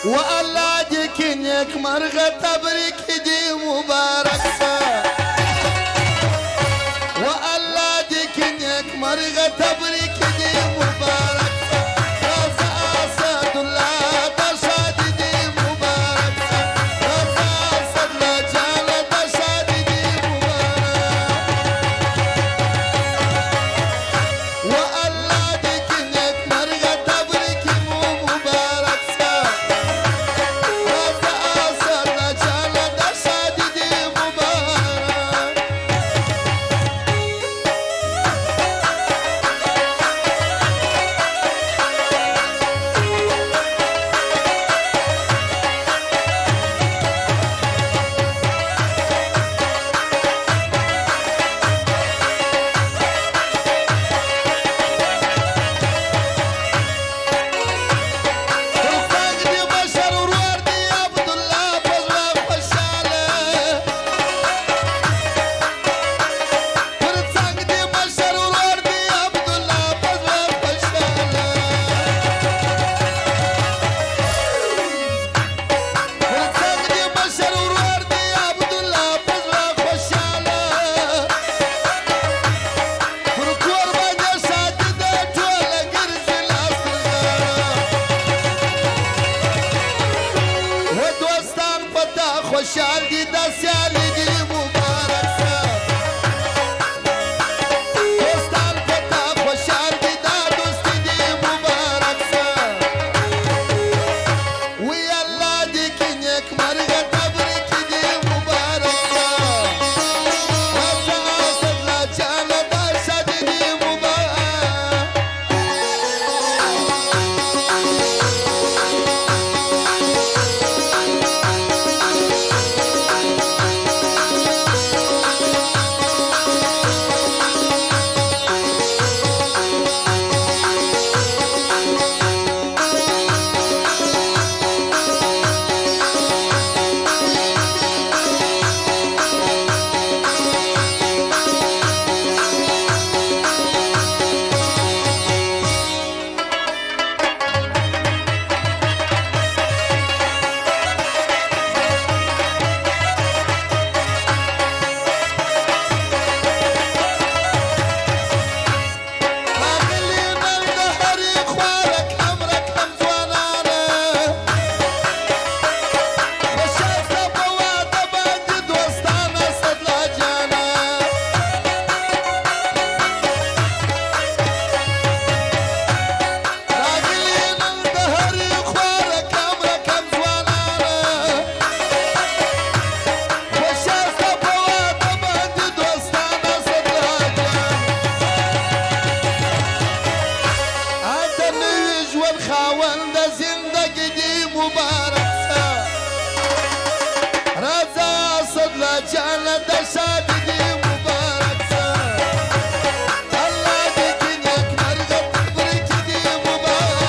والله جكنك مرغة تبرك دي مبارك والله جكنك مرغة تبرك دي مبارك رزا أسد الله تشاد دي مبارك رزا أسد الله جال تشاد دي مبارك والله جكنك مرغة تبرك مبارك خوشحال دي دا سیالی دی مبارک سا دوستان پتا خوشحال دی دا دوستی دی مبارک سا وی اللہ دی کنیک مرغا تبریک دی مبارک سا رضا اسد لا چالا دا شادی دی مبارک خاوند زندگی دی مبارک سا رضا اسد لا جان د شادی دی مبارک سا الله دې کنيک مرغه تبریک دی مبارک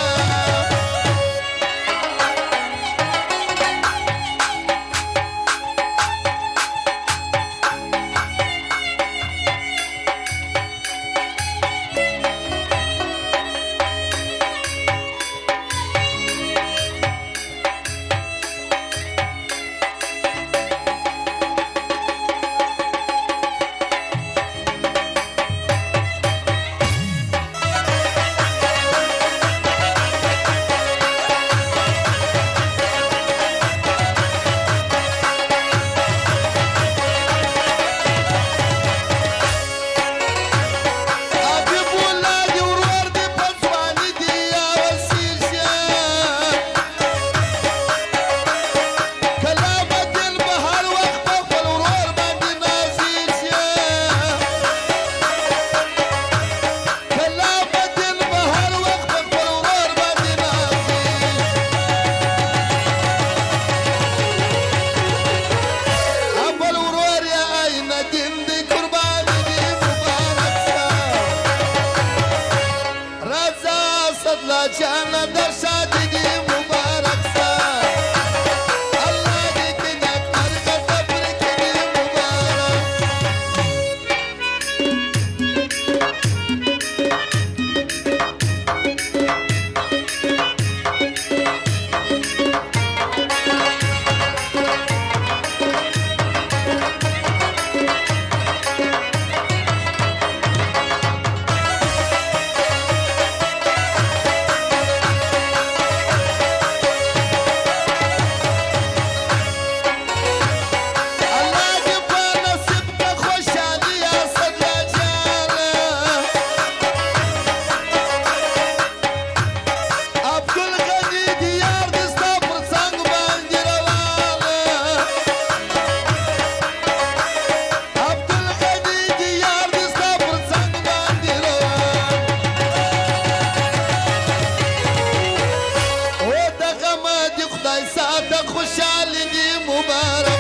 خدای ساته خوشحالي دي مبارک